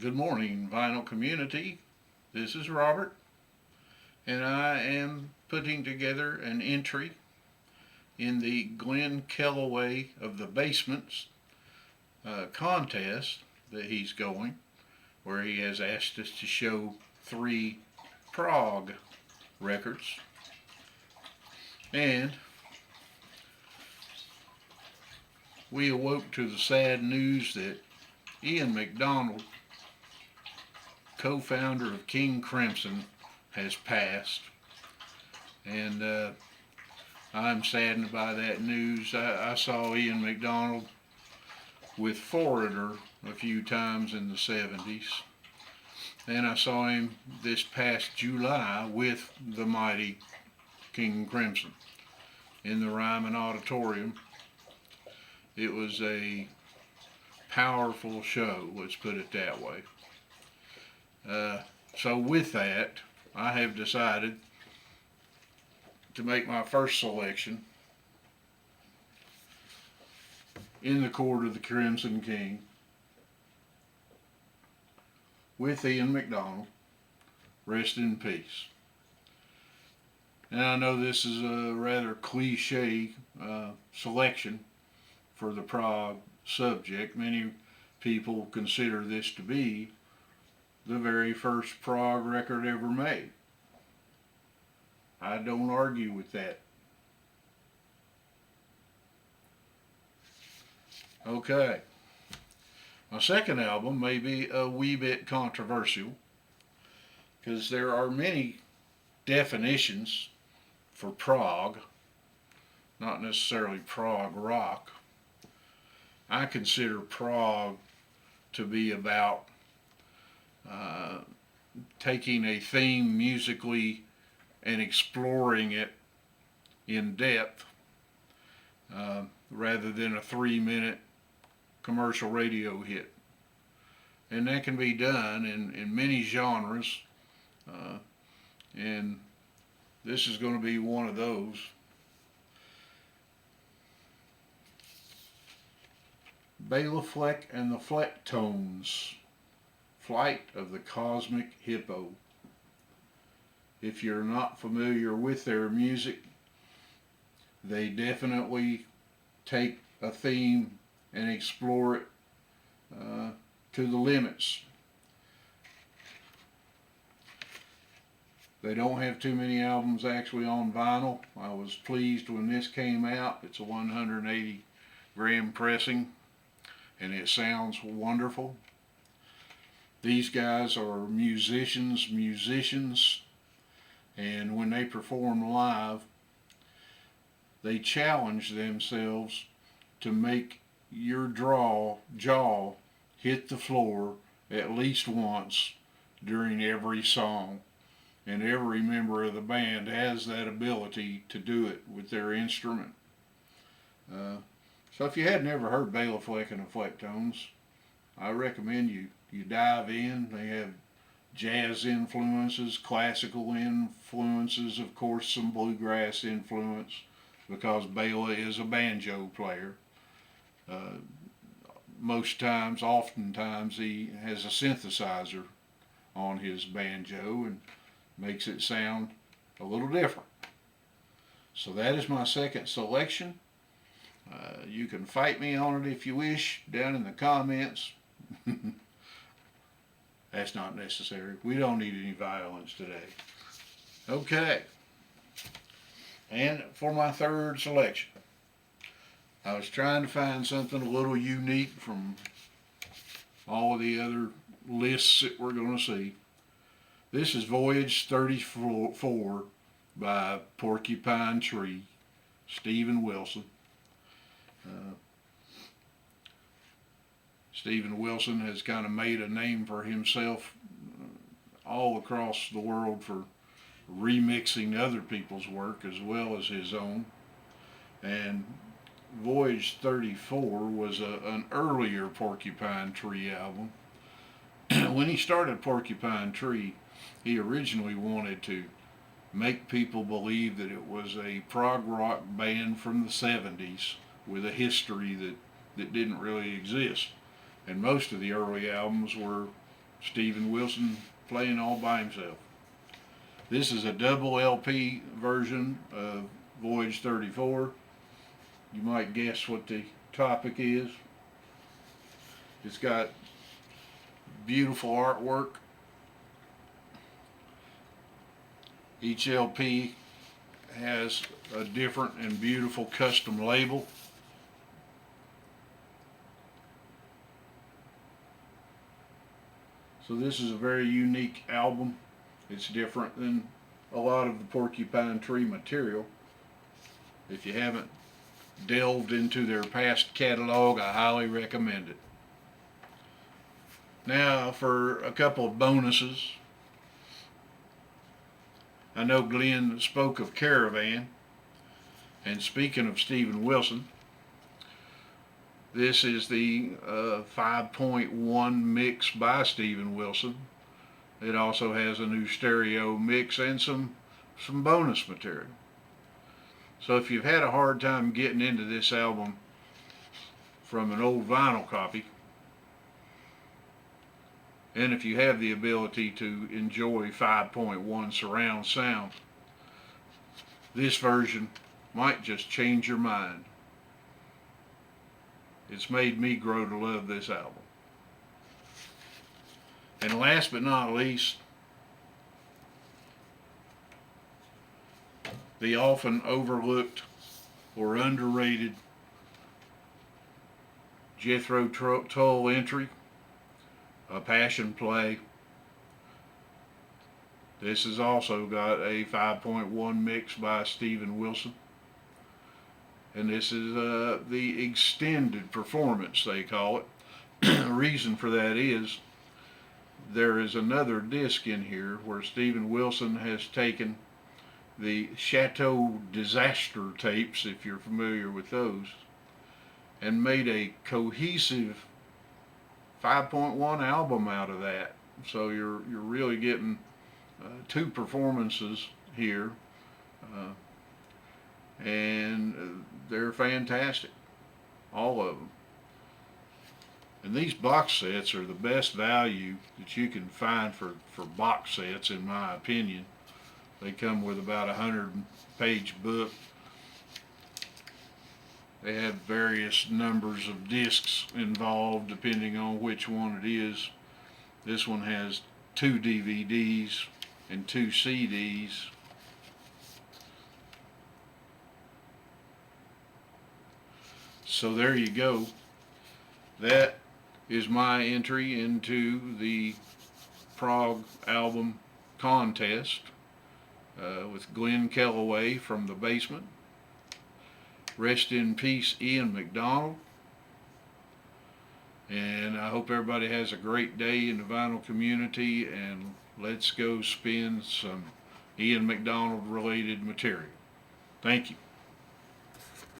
Good morning, vinyl community. This is Robert, and I am putting together an entry in the Glen Kellaway of the Basements contest that he's going, where he has asked us to show three Prog records. And we awoke to the sad news that Ian McDonald, co-founder of King Crimson, has passed, and I'm saddened by that news. I saw Ian McDonald with Foreigner a few times in the 70s, and I saw him this past July with the mighty King Crimson in the Ryman Auditorium. It was a powerful show, let's put it that way. So with that, I have decided to make my first selection in the Court of the Crimson King with Ian McDonald. Rest in peace. And I know this is a rather cliche selection for the Prog subject. Many people consider this to be the very first Prog record ever made. I don't argue with that. Okay. My second album may be a wee bit controversial because there are many definitions for prog, not necessarily prog rock. I consider prog to be about taking a theme musically and exploring it in depth rather than a 3-minute commercial radio hit. And that can be done in many genres, and this is going to be one of those. Bela Fleck and the Flecktones, Flight of the Cosmic Hippo. If you're not familiar with their music, they definitely take a theme and explore it to the limits. They don't have too many albums actually on vinyl. I was pleased when this came out. It's a 180 gram pressing, and it sounds wonderful. These guys are musicians, and when they perform live, they challenge themselves to make your jaw hit the floor at least once during every song. And every member of the band has that ability to do it with their instrument. So if you had never heard Bela Fleck and the Flecktones, I recommend you dive in. They have jazz influences, classical influences, of course some bluegrass influence, because Bela is a banjo player. Oftentimes he has a synthesizer on his banjo and makes it sound a little different. So that is my second selection. You can fight me on it if you wish down in the comments. That's not necessary. We don't need any violence today. Okay. And for my third selection, I was trying to find something a little unique from all of the other lists that we're going to see. This is Voyage 34 by Porcupine Tree, Steven Wilson. Steven Wilson has kind of made a name for himself all across the world for remixing other people's work as well as his own. And Voyage 34 was an earlier Porcupine Tree album. When he started Porcupine Tree, he originally wanted to make people believe that it was a prog rock band from the 70s with a history that didn't really exist. And most of the early albums were Stephen Wilson playing all by himself. This is a double LP version of Voyage 34. You might guess what the topic is. It's got beautiful artwork. Each LP has a different and beautiful custom label. So this is a very unique album. It's different than a lot of the Porcupine Tree material. If you haven't delved into their past catalog, I highly recommend it. Now for a couple of bonuses. I know Glenn spoke of Caravan, and speaking of Stephen Wilson, this is the 5.1 mix by Stephen Wilson. It also has a new stereo mix and some bonus material. So if you've had a hard time getting into this album from an old vinyl copy, and if you have the ability to enjoy 5.1 surround sound, this version might just change your mind. It's made me grow to love this album. And last but not least, the often overlooked or underrated Jethro Tull entry, A Passion Play. This has also got a 5.1 mix by Stephen Wilson. And this is the extended performance, they call it. The reason for that is there is another disc in here where Stephen Wilson has taken the Chateau Disaster tapes, if you're familiar with those, and made a cohesive 5.1 album out of that. So you're really getting two performances here, and they're fantastic, all of them. And these box sets are the best value that you can find for box sets, in my opinion. They come with about a 100-page book. They have various numbers of discs involved depending on which one it is. This one has 2 DVDs and 2 CDs. So there you go. That is my entry into the Prog album contest with Glen Kellaway from the basement. Rest in peace, Ian McDonald. And I hope everybody has a great day in the vinyl community, and let's go spin some Ian McDonald related material. Thank you.